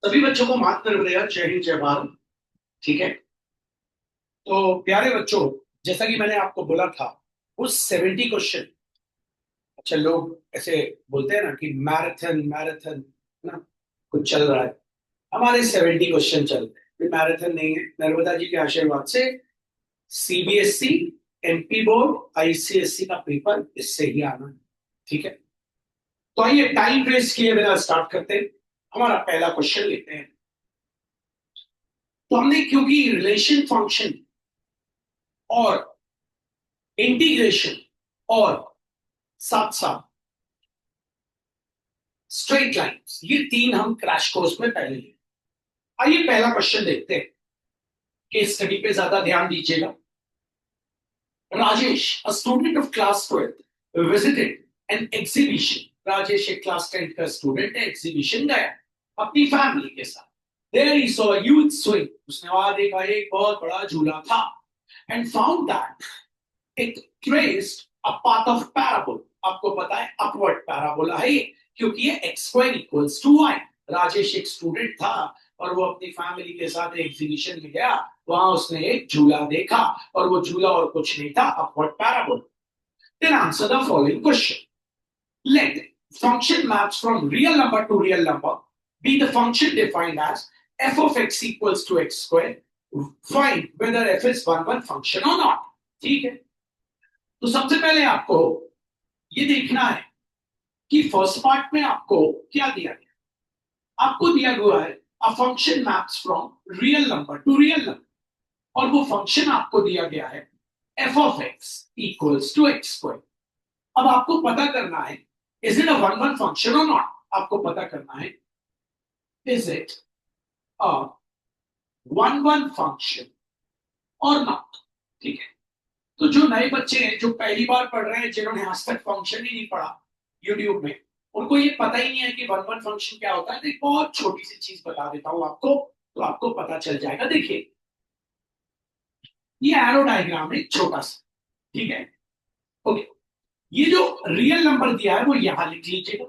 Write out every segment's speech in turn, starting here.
सभी बच्चों को माफ कर देगा। जय हिंद जय भारत। ठीक है। तो प्यारे बच्चों, जैसा कि मैंने आपको बोला था, उस 70 क्वेश्चन। अच्छा, लोग ऐसे बोलते हैं ना कि मैराथन मैराथन ना, कुछ चल रहा है। हमारे 70 क्वेश्चन चल रहे हैं, मैराथन नहीं है। नर्मदा जी के आशीर्वाद से सीबीएसई, एमपी बोर्ड, आईसीएसई का पेपर इससे ही आना है। ठीक है। तो आइए टाइम वेस्ट किए बिना स्टार्ट करते हैं। हमारा पहला क्वेश्चन लेते हैं। तो हमने क्योंकि रिलेशन फंक्शन और इंटीग्रेशन और साथ साथ स्ट्रेट लाइंस, ये तीन हम क्रैश कोर्स में पहले लिए। आइए पहला क्वेश्चन देखते हैं। केस स्टडी पे ज्यादा ध्यान दीजिएगा। Rajesh, a student of class 12th, visited an exhibition. Rajesh एक क्लास 10th का स्टूडेंट है, एग्जीबिशन गया अपनी फैमिली के साथ। There he saw a huge swing. उसने वहां देखा एक बहुत बड़ा झूला था। And found that it traced a path of parabol. आपको पता है अपवर्ड पैराबोला है ये, क्योंकि ये x square equals to y. Rajesh एक स्टूडेंट था और वो अपनी फैमिली के साथ एग्जीबिशन में गया। वहां उसने एक झूला देखा और वो झूला और कुछ नहीं था, upward parabola. Then answer the following question. Let function maps from real number to real number be the function defined as f of x equals to x square. Find whether f is one function or not. ठीक है। तो सबसे पहले आपको ये देखना है कि फर्स्ट पार्ट में आपको क्या दिया गया। आपको दिया हुआ है a function maps from real number to real number, और वो फंक्शन आपको दिया गया है F of x equals to x square. अब आपको पता करना है is it a one function और नॉट। आपको पता करना है is it a one function और नॉट। ठीक है। तो जो नए बच्चे हैं, जो पहली बार पढ़ रहे हैं, जिन्होंने आज तक फंक्शन ही नहीं पढ़ा यूट्यूब में, उनको ये पता ही नहीं है कि वन फंक्शन क्या होता है। तो एक बहुत छोटी सी चीज बता देता हूं आपको, तो आपको पता चल जाएगा। देखिए, ये एरो डायग्राम है छोटा सा। ठीक है। ओके। ये जो रियल नंबर दिया है वो यहां लिख लीजिएगा।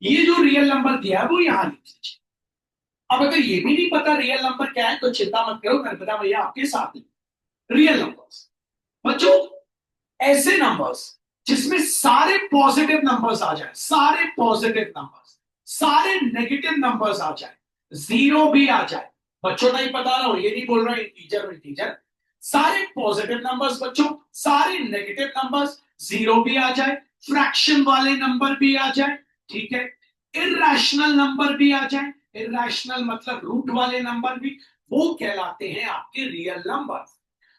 ये जो रियल नंबर दिया है वो यहां लिख लीजिए। अब अगर ये भी नहीं पता रियल नंबर क्या है, तो चिंता मत करो, नर्मदा भैया आपके साथ हैं। रियल नंबर्स बच्चों, ऐसे नंबर्स जिसमें सारे पॉजिटिव नंबर्स आ जाए, सारे पॉजिटिव नंबर्स, सारे नेगेटिव नंबर्स आ जाए, जीरो भी आ जाए। बच्चों नहीं बता रहा हूं, ये नहीं बोल रहा इंटीजर इंटीजर। सारे पॉजिटिव नंबर्स बच्चों, सारे नेगेटिव नंबर्स, जीरो भी आ जाए, फ्रैक्शन वाले नंबर भी आ जाए। ठीक है। इरेशनल नंबर भी आ जाए, इरेशनल मतलब रूट वाले नंबर भी, वो कहलाते हैं आपके रियल नंबर।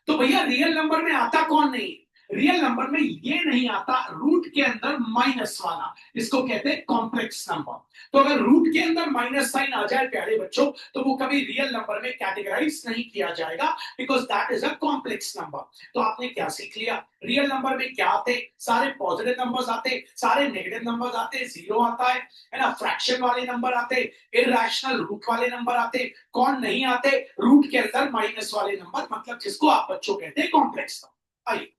तो भैया रियल नंबर में आता कौन नहीं? रियल नंबर में ये नहीं आता रूट के अंदर माइनस वाला, इसको कहते हैं कॉम्प्लेक्स नंबर। तो अगर रूट के अंदर माइनस साइन आ जाए प्यारे बच्चों, तो वो कभी रियल नंबर में कैटेगराइज नहीं किया जाएगा, because that is a complex number. तो आपने क्या सीख लिया? रियल नंबर में क्या आते? सारे पॉजिटिव नंबर्स आते, सारे नेगेटिव नंबर्स आते, जीरो आता है ना, फ्रैक्शन वाले नंबर आते, इरेशनल रूट वाले नंबर आते। कौन नहीं आते? रूट के अंदर माइनस वाले नंबर, मतलब जिसको आप बच्चों कहते हैं कॉम्प्लेक्स नंबर। आइए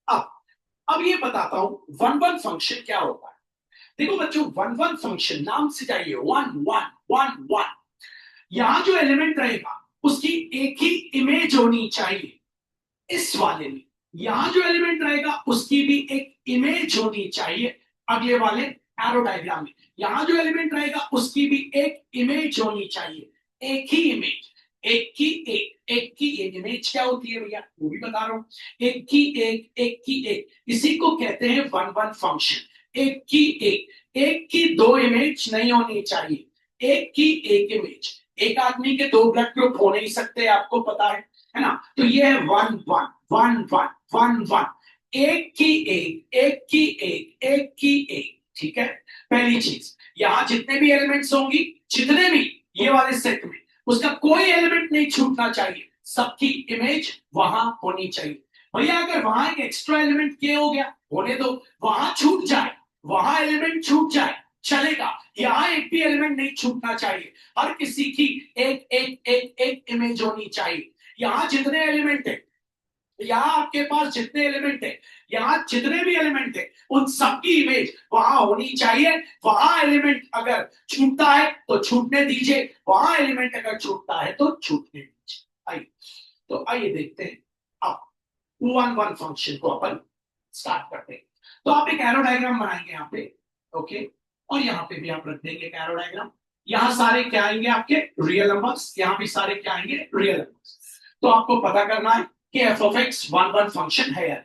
अब अब ये बताता हूं वन फंक्शन क्या होता है। देखो बच्चों, वन फंक्शन नाम से चाहिए, वन वन वन वन। यहां जो एलिमेंट रहेगा उसकी एक ही इमेज होनी चाहिए। इस वाले में यहां जो एलिमेंट रहेगा उसकी भी एक इमेज होनी चाहिए। अगले वाले एरो डायग्राम में यहां जो एलिमेंट रहेगा उसकी भी एक इमेज होनी चाहिए। एक ही इमेज, एक की एक इमेज क्या होती है भैया, वो भी बता रहा हूं। एक की एक, इसी को कहते हैं वन फंक्शन। एक की दो इमेज नहीं होनी चाहिए, एक की एक इमेज। एक आदमी के दो ब्लड ग्रुप हो नहीं सकते, आपको पता है ना। तो ये है one one one one one one. एक की एक की एक की एक। ठीक है। पहली चीज, यहां जितने भी एलिमेंट्स होंगी, जितने भी ये वाले सेट में, उसका कोई एलिमेंट नहीं छूटना चाहिए, सबकी इमेज वहां होनी चाहिए। भैया अगर वहां एक एक्स्ट्रा एलिमेंट क्या हो गया, होने दो, वहां छूट जाए, वहां एलिमेंट छूट जाए, चलेगा। यहां एक भी एलिमेंट नहीं छूटना चाहिए, हर किसी की एक एक एक एक इमेज होनी चाहिए। यहां जितने एलिमेंट है, यहाँ आपके पास जितने एलिमेंट है, यहाँ जितने भी एलिमेंट है, उन सबकी इमेज वहां होनी चाहिए। वहां एलिमेंट अगर छूटता है तो छूटने दीजिए, वहां एलिमेंट अगर छूटता है तो छूटने दीजिए। आइए, तो आइए देखते हैं अब वन वन फंक्शन को अपन स्टार्ट करते हैं। तो आप एक एरो डायग्राम बनाएंगे यहाँ पे, ओके, और यहाँ पे भी आप रख देंगे एक एरो डायग्राम। यहाँ सारे क्या आएंगे आपके रियल नंबर्स, यहाँ भी सारे क्या आएंगे रियल नंबर्स। तो आपको पता करना है कि F of x one one function है या नहीं।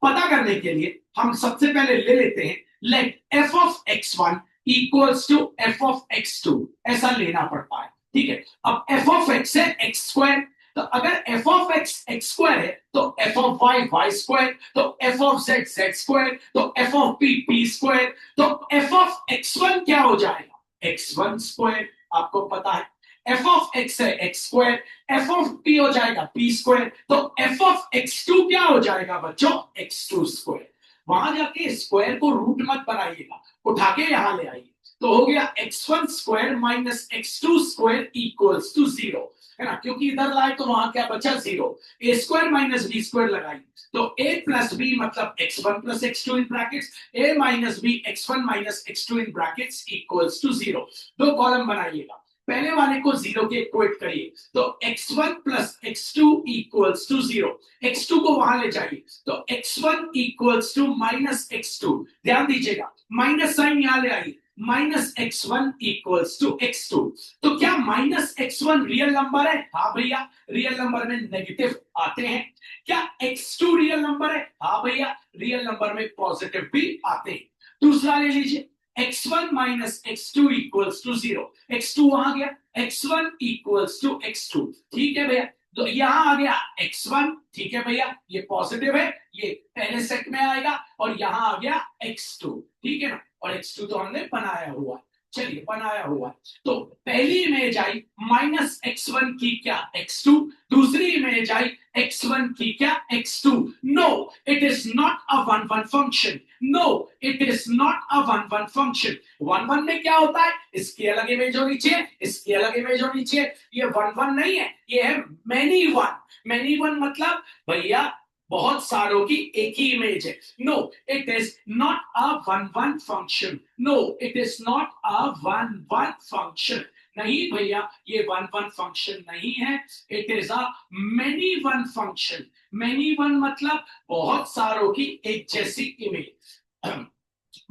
पता करने के लिए हम सबसे पहले ले लेते हैं let F of x one equals to F of x two, ऐसा लेना पड़ता है, ठीक है। अब एफ ऑफ एक्स है एक्स स्क्वायर, तो अगर F of X X square है तो F of Y Y square, तो F of Z Z square, तो F of P P square, तो एफ ऑफ एक्स वन क्या हो जाएगा एक्स वन स्क्वायर, आपको पता है। एफ ऑफ एक्स है x square, F of P हो जाएगा पी स्क्वायर, तो एफ ऑफ एक्स टू क्या हो जाएगा बच्चों एक्स टू स्क्वायर। वहां जाके स्क्वायर को रूट मत बनाइएगा, उठा के यहां ले आइए, तो हो गया x one square minus x two square equals to zero, है ना, क्योंकि इधर लाए तो वहां क्या बचा जीरो। ए स्क्वायर माइनस बी स्क्वायर लगाई, तो ए प्लस बी मतलब x one plus x two in brackets, A minus B x one minus x two in brackets equals to zero. दो कॉलम बनाइएगा, पहले वाले को जीरो के इक्वेट करिए, तो x1 plus x2 equals to zero, x2 को वहां ले जाइए, तो x1 equals to minus x2, ध्यान दीजिएगा माइनस साइन यहां ले आइए, minus x1 equals to x2। तो क्या माइनस x1 रियल नंबर है? हाँ भैया, रियल नंबर में नेगेटिव आते हैं। क्या x2 रियल नंबर है? हाँ भैया, रियल नंबर में पॉजिटिव भी आते हैं। दूसरा ले लीजिए, x1 minus x2 equals to zero, x2 वहां गया, x1 इक्वल्स टू x2, ठीक है भैया। तो यहां आ गया x1, ठीक है भैया, ये पॉजिटिव है, ये पहले सेट में आएगा, और यहां आ गया x2, ठीक है ना, और x2 तो हमने बनाया हुआ है, चलिए बनाया हुआ है। तो पहली इमेज आई माइनस x1 की क्या x2, दूसरी इमेज आई x1 की क्या x2। No, it is not a one one function, no it is not a one one function. One one में क्या होता है, इसकी अलग इमेज होनी चाहिए, इसकी अलग इमेज होनी चाहिए, ये वन वन नहीं है, ये है मैनी वन। मैनी वन मतलब भैया बहुत सारों की एक ही इमेज है। No, it is not a one one function, no it is not a one one function, नहीं भैया ये वन वन फंक्शन नहीं है, it is a many one function. Many one मतलब बहुत सारों की एक जैसी इमेज।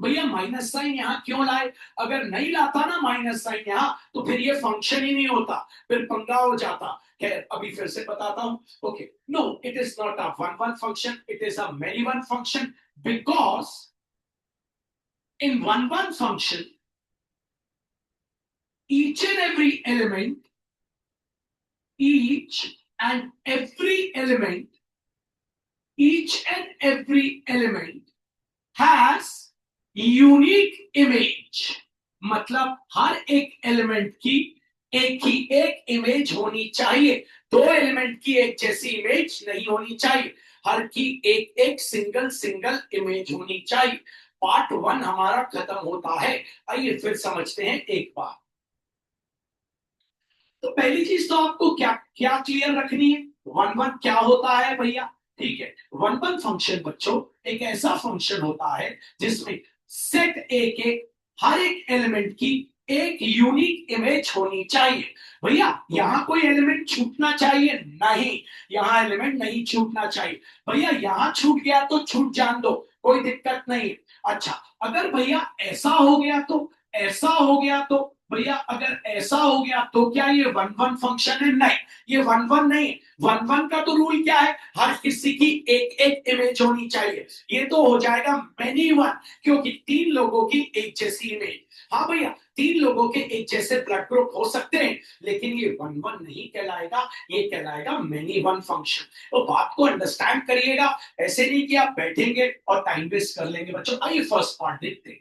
भैया माइनस साइन यहां क्यों लाए? अगर नहीं लाता ना माइनस साइन यहां, तो फिर ये फंक्शन ही नहीं होता, फिर पंगा हो जाता। खैर अभी फिर से बताता हूं, okay. No, it is not a one one function, it is a many one function, because in one one function each and every element, each and every element, each and every element has unique image। मतलब हर एक element की एक ही एक image होनी चाहिए, दो element की एक जैसी इमेज नहीं होनी चाहिए, हर की एक एक सिंगल सिंगल इमेज होनी चाहिए। पार्ट वन हमारा खत्म होता है, आइए फिर समझते हैं एक बार। तो पहली चीज तो आपको क्या क्या क्लियर रखनी है, वन वन क्या होता है भैया, ठीक है। वन वन फंक्शन बच्चों एक ऐसा फंक्शन होता है जिसमें सेट ए के हर एक एलिमेंट की एक यूनिक इमेज होनी चाहिए। भैया यहाँ कोई एलिमेंट छूटना चाहिए नहीं, यहाँ एलिमेंट नहीं छूटना चाहिए। भैया यहाँ छूट गया तो छूट जान दो, कोई दिक्कत नहीं। अच्छा अगर भैया ऐसा हो गया तो, ऐसा हो गया तो, भैया अगर ऐसा हो गया तो क्या ये वन वन फंक्शन है? नहीं, ये वन वन नहीं। वन वन का तो रूल क्या है, हर किसी की एक एक इमेज होनी चाहिए, ये तो हो जाएगा मैनी वन, क्योंकि तीन लोगों की एक जैसी इमेज। हाँ भैया, तीन लोगों के एक जैसे ब्लड ग्रुप हो सकते हैं, लेकिन ये वन वन नहीं कहलाएगा, ये कहलाएगा मैनी वन फंक्शन। तो बात को अंडरस्टैंड करिएगा, ऐसे नहीं कि आप बैठेंगे और टाइम वेस्ट कर लेंगे। बच्चों आइए फर्स्ट पार्ट देखते हैं।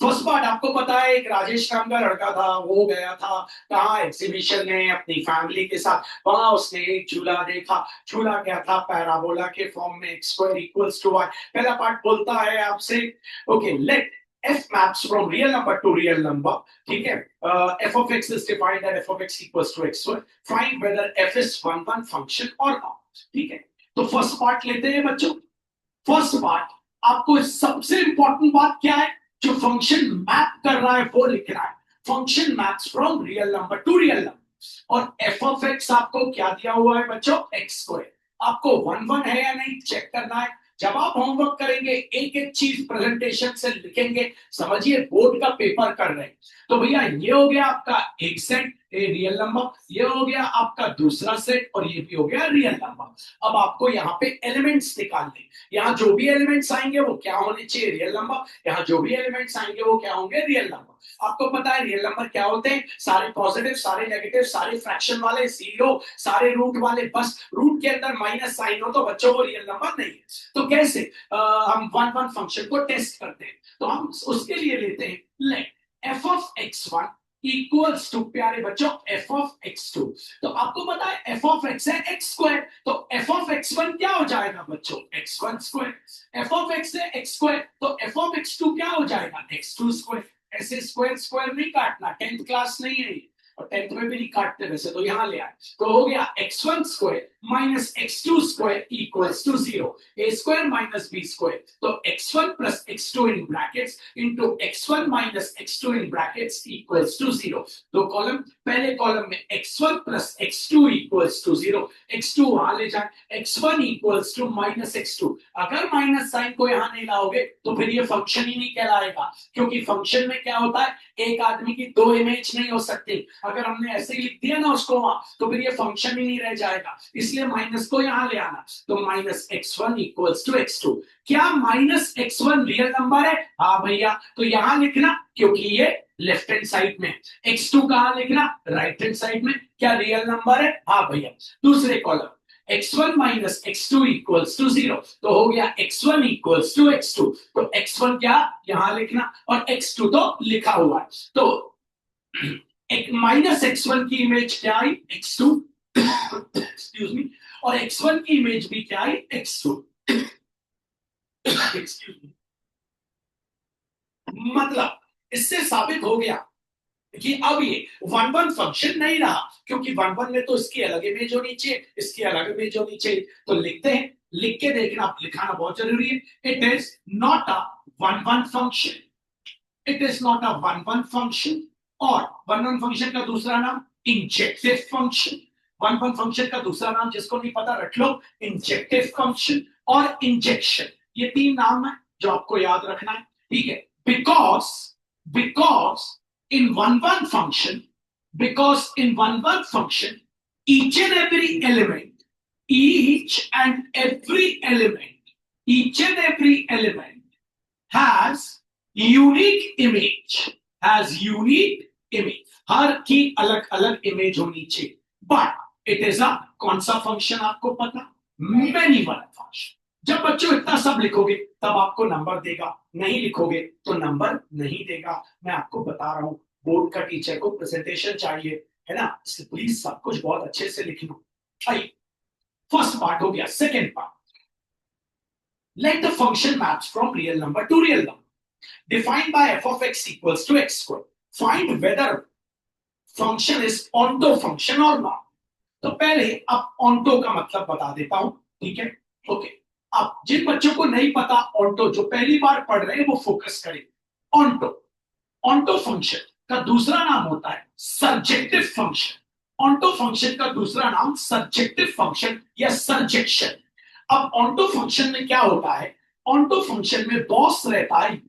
फर्स्ट पार्ट आपको पता है, एक राजेश नाम का लड़का था, वो गया था कहा एग्जीबिशन में अपनी फैमिली के साथ, वहां उसने एक झूला देखा। झूला क्या था, पैराबोला के फॉर्म में, x square equals to y. पहला पार्ट बोलता है आपसे, okay, let f maps from real number to real number, ठीक है। f of x is defined that f of x equals to x square, find whether f is one one function or not। ठीक है, तो first part लेते हैं बच्चों। First part, आपको सबसे इंपॉर्टेंट बात क्या है, जो फंक्शन मैप कर रहा है वो लिख रहा है। Function maps from real number to real number. और एफ ऑफ एक्स आपको क्या दिया हुआ है बच्चों, एक्स स्क्वायर। आपको वन वन है या नहीं चेक करना है। जब आप होमवर्क करेंगे एक एक चीज प्रेजेंटेशन से लिखेंगे, समझिए बोर्ड का पेपर कर रहे हैं। तो भैया ये हो गया आपका एक सेट रियल नंबर, ये हो गया आपका दूसरा सेट, और ये भी हो गया रियल नंबर। अब आपको यहाँ पे एलिमेंट्स निकालने, यहाँ जो भी एलिमेंट्स आएंगे वो क्या होने चाहिए, रियल नंबर। यहाँ जो भी एलिमेंट्स आएंगे वो क्या होंगे, रियल नंबर। आपको पता है रियल नंबर क्या होते हैं, सारे पॉजिटिव, सारे नेगेटिव, सारे फ्रैक्शन वाले, जीरो, सारे रूट वाले। बस रूट के अंदर माइनस साइन हो तो बच्चों को रियल नंबर नहीं है। तो कैसे हम वन वन फंक्शन को टेस्ट करते हैं, तो हम उसके लिए लेते हैं let F of x one equals to, प्यारे बच्चों, एफ ऑफ एक्स टू। तो आपको पता है एफ ऑफ एक्स है एक्स स्क्वायर, तो एफ ऑफ एक्स वन क्या हो जाएगा बच्चों, x one square. F of X है एक्स स्क्वायर, तो एफ ऑफ एक्स टू क्या हो जाएगा, एक्स टू स्क्वायर। ऐसे स्क्वायर स्क्वायर नहीं काटना, 10th क्लास नहीं है और 10th में भी नहीं काटते वैसे, तो यहां ले आए। तो हो गया x one square minus x two square equals to zero, A square minus B square. तो X one plus x two in brackets into x one minus x two in brackets equals to zero. दो column, पहले column में X one plus x two equals to zero, X two वहां ले जाए, X one equals to minus x two. अगर minus sign को यहां नहीं लाओगे तो फिर ये फंक्शन ही नहीं कहलाएगा, क्योंकि फंक्शन में क्या होता है, एक आदमी की दो इमेज नहीं हो सकती। अगर हमने ऐसे ही लिख दिया ना उसको वहां, तो फिर ये फंक्शन ही नहीं रह जाएगा, इसलिए माइनस को यहां ले आना। तो minus X one equals to X two. क्या minus X one real number है, हाँ भैया, तो यहां लिखना, क्योंकि ये लेफ्ट हैंड साइड में, एक्स टू कहां लिखना, राइट हैंड साइड में। क्या रियल नंबर है, हाँ भैया। दूसरे column x1 minus x2 equals to zero, तो हो गया x1 इक्वल्स टू x2। तो x1 क्या यहां लिखना, और x2 तो लिखा हुआ है। तो एक माइनस x1 की इमेज क्या आई, x2 एक्सक्यूज मी, और x1 की इमेज भी क्या आई, x2 एक्सक्यूज मी। मतलब इससे साबित हो गया कि अब ये वन वन फंक्शन नहीं रहा, क्योंकि वन वन में तो इसकी अलग इमेज होनी चाहिए, इसकी अलग इमेज होनी चाहिए। तो लिखते हैं, लिख के देखना, लिखाना बहुत जरूरी है। It is not a one one function, it is not a one one function. और वन वन फंक्शन का दूसरा नाम injective function. One one function का दूसरा नाम जिसको नहीं पता रख लो, इंजेक्टिव फंक्शन और इंजेक्शन। ये तीन नाम है जो आपको याद रखना है, ठीक है। Because in one function, because in one function, each and every element, each and every element, each and every element has unique image, has unique image. हर की अलग अलग इमेज होनी चाहिए, बट इट इज अ कौन सा फंक्शन आपको पता, many वाला फंक्शन। जब बच्चों इतना सब लिखोगे तब आपको नंबर देगा, नहीं लिखोगे तो नंबर नहीं देगा। मैं आपको बता रहा हूं, बोर्ड का टीचर को प्रेजेंटेशन चाहिए है ना, इसलिए प्लीज सब कुछ बहुत अच्छे से लिख लो। आइए, फर्स्ट पार्ट हो गया। Second part, let the function maps from real number to real number defined by f of x equals to x square, find whether function is onto function और नॉट। तो पहले अब ऑन्टो का मतलब बता देता हूं, ठीक है, ओके। अब जिन बच्चों को नहीं पता ऑन्टो, जो पहली बार पढ़ रहे हैं वो फोकस करें। ऑन्टो, ऑन्टो फंक्शन का दूसरा नाम होता है सर्जेक्टिव फंक्शन। ऑन्टो फंक्शन का दूसरा नाम सर्जेक्टिव फंक्शन या सर्जेक्शन। अब ऑन्टो फंक्शन में क्या होता है, ऑन्टो फंक्शन में बॉस रहता है,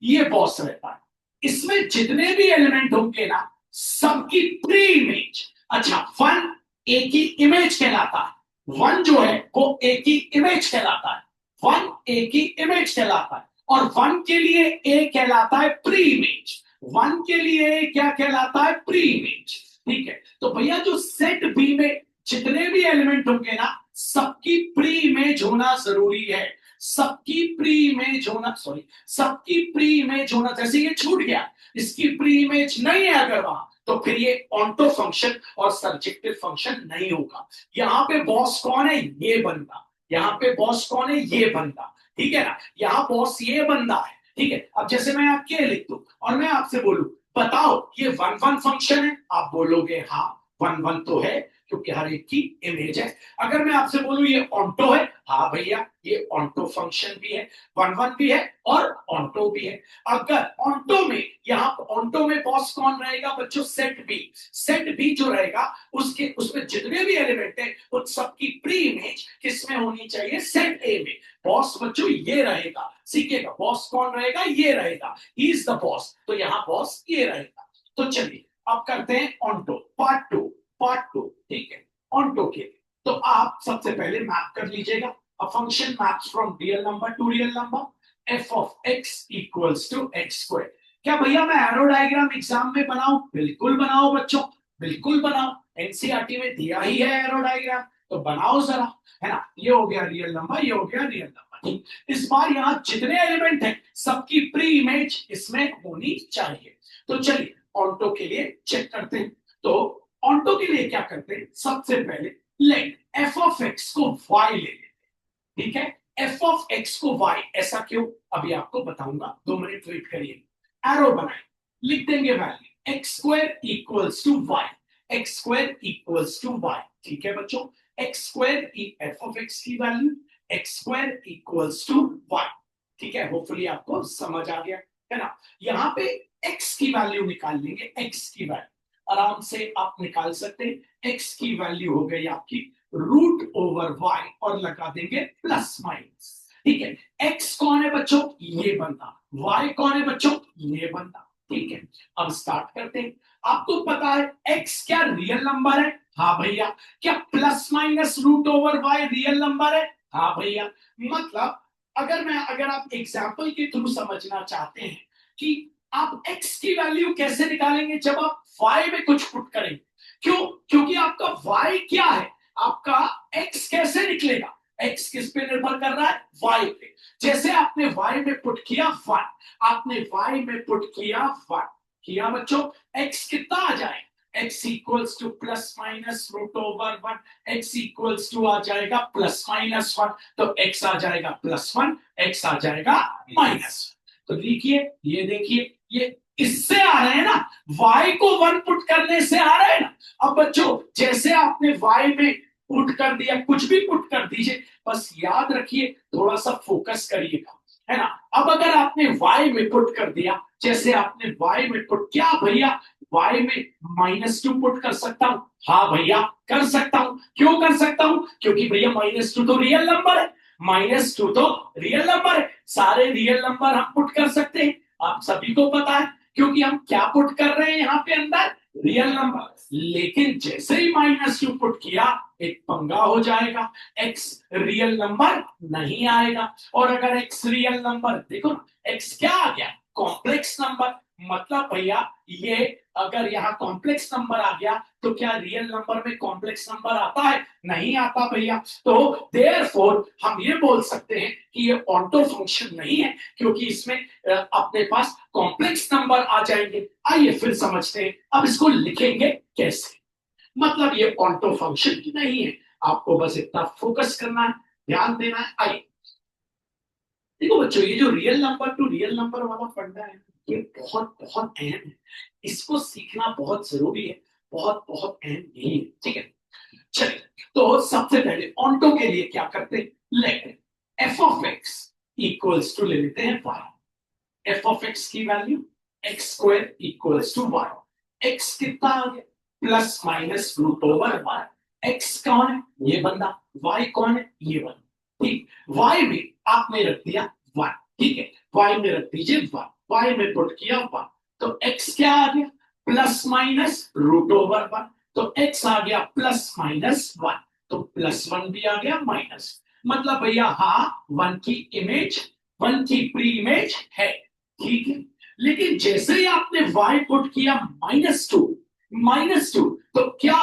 ये बॉस रहता है। इसमें जितने भी एलिमेंट होंगे ना, सबकी प्री इमेज, अच्छा वन एक ही इमेज कहलाता है, वन जो है वो एक ही इमेज कहलाता है, वन एक ही इमेज कहलाता है। और वन के लिए ए कहलाता है प्री इमेज, वन के लिए क्या कहलाता है, प्री इमेज, ठीक है। तो भैया जो सेट बी में जितने भी एलिमेंट होंगे ना, सबकी प्री इमेज होना जरूरी है, सबकी प्री इमेज होना, सॉरी, सबकी प्री इमेज होना। जैसे ये छूट गया, इसकी प्री इमेज नहीं है अगर वहां, तो फिर ये ऑन्टो फंक्शन और सर्जेक्टिव फंक्शन नहीं होगा। यहां पे बॉस कौन है, ये बंदा, यहाँ पे बॉस कौन है, ये बंदा, ठीक है ना। यहाँ बॉस ये बंदा है, ठीक है। अब जैसे मैं आपके लिख दूं और मैं आपसे बोलूं बताओ ये वन वन फंक्शन है, आप बोलोगे हाँ वन वन तो है, क्योंकि हर एक की इमेज है। अगर मैं आपसे बोलूं ये ऑन्टो है, हाँ भैया ये ऑन्टो फंक्शन भी है, वन वन भी है और ऑन्टो भी है। अगर ऑन्टो में, यहाँ ऑन्टो में बॉस कौन रहेगा बच्चों, सेट बी। सेट बी जो रहेगा उसके उसमें जितने भी एलिमेंट है उन सबकी प्री इमेज किसमें होनी चाहिए, सेट ए में। बॉस बच्चों ये रहेगा, सीखिएगा बॉस कौन रहेगा, ये रहेगा, ही इज द बॉस, तो यहाँ बॉस ये रहेगा। तो चलिए अब करते हैं onto part two. Part two ठीक है, ऑन्टो के लिए तो आप सबसे पहले मैप कर लीजिएगा, a function maps from real number to real number, f of x equals to x square. क्या भैया मैं एरो डायग्राम एग्जाम में बनाऊं, बिल्कुल बनाओ बच्चों, बिल्कुल बनाओ, एनसीईआरटी में दिया ही है एरो डायग्राम, तो बनाओ जरा, है ना। ये हो गया रियल नंबर, ये हो गया रियल नंबर, ठीक। इस बार यहाँ जितने एलिमेंट हैं सबकी प्री इमेज इसमें होनी चाहिए। तो चलिए ऑन्टो के लिए चेक करते हैं। तो ऑन्टो के लिए क्या करते हैं, सबसे पहले लेट एफ ऑफ एक्स को वाई ले लेते हैं, ठीक है। एफ ऑफ एक्स को वाई, ऐसा क्यों अभी आपको बताऊंगा, 2 मिनट वेट करिए। एरो बनाए, लिख देंगे value x square equals to Y, X square equals to Y, ठीक है बच्चों। X square F of x की value x square equals to Y, ठीक है। होपफुली आपको समझ आ गया, है ना। यहाँ पे एक्स की वैल्यू निकाल लेंगे, एक्स की वैल्यू आराम से आप निकाल सकते हैं। एक्स की वैल्यू हो गई आपकी रूट ओवर वाई और लगा देंगे प्लस माइनस, ठीक है। एक्स कौन है बच्चों, ये बंदा, वाई कौन है बच्चों, ये बंदा, ठीक है। अब स्टार्ट करते हैं। आपको पता है एक्स क्या रियल नंबर है, हाँ भैया। क्या plus minus root over y real number है, हाँ भैया। मतलब अगर आप एग्जाम्पल के थ्रू समझना चाहते हैं कि आप x की वैल्यू कैसे निकालेंगे, जब आप y में कुछ पुट करेंगे, क्यों, क्योंकि आपका y क्या है, आपका x कैसे निकलेगा, x किस पे निर्भर कर रहा है, y पे। जैसे आपने y में पुट किया 1, आपने y में पुट किया 1 किया बच्चों, x कितना आ जाए, x equals to plus minus root over 1, x equals to आ जाएगा प्लस माइनस 1, तो x आ जाएगा प्लस 1, x आ जाएगा माइनस। तो देखिए ये देखिए ये इससे आ रहे हैं ना, y को 1 पुट करने से आ रहे हैं ना। अब बच्चों जैसे आपने y में पुट कर दिया, कुछ भी पुट कर दीजिए, बस याद रखिए थोड़ा सा फोकस करिएगा, है ना। अब अगर आपने y में पुट कर दिया, जैसे आपने y में पुट किया भैया, y में -2 पुट कर सकता हूं, हाँ भैया कर सकता हूं। क्यों कर सकता हूं, क्योंकि भैया -2 तो रियल नंबर है, -2 तो रियल नंबर है, सारे रियल नंबर हम पुट कर सकते हैं, आप सभी को पता है, क्योंकि हम क्या पुट कर रहे हैं यहाँ पे अंदर, रियल नंबर। लेकिन जैसे ही -2 पुट किया एक पंगा हो जाएगा, x रियल नंबर नहीं आएगा। और अगर x रियल नंबर, देखो ना x क्या आ गया, कॉम्प्लेक्स नंबर। मतलब भैया ये अगर यहाँ कॉम्प्लेक्स नंबर आ गया तो क्या रियल नंबर में कॉम्प्लेक्स नंबर आता है, नहीं आता भैया। तो देयरफॉर हम ये बोल सकते हैं कि ये ऑन्टो फंक्शन नहीं है, क्योंकि इसमें अपने पास कॉम्प्लेक्स नंबर आ जाएंगे। आइए फिर समझते हैं अब इसको लिखेंगे कैसे। मतलब ये ऑन्टो फंक्शन नहीं है, आपको बस इतना फोकस करना है, ध्यान देना है। आइए देखो बच्चों, ये जो real number to real number वाला फंडा है ये बहुत बहुत अहम है, इसको सीखना बहुत जरूरी है, बहुत बहुत अहम नहीं है, ठीक है। चलिए तो सबसे पहले ऑन्टो के लिए क्या करते हैं, let F of x equals to ले लेते हैं वाई। एफ ऑफ एक्स की value x square equals to Y. X कितना आ गया, plus minus root over y. X कौन है, ये बंदा, वाई कौन है, ये बंदा, ठीक। वाई में आपने रख दिया 1, ठीक है, वाई में रख दीजिए 1, वाई में पुट किया 1, तो एक्स क्या आ गया, प्लस माइनस रूट ओवर 1, तो एक्स आ गया प्लस माइनस 1, तो +1 भी आ गया माइनस। मतलब भैया हाँ 1 की इमेज, 1 की प्री इमेज है, ठीक है। लेकिन जैसे ही आपने y पुट किया -2, तो क्या,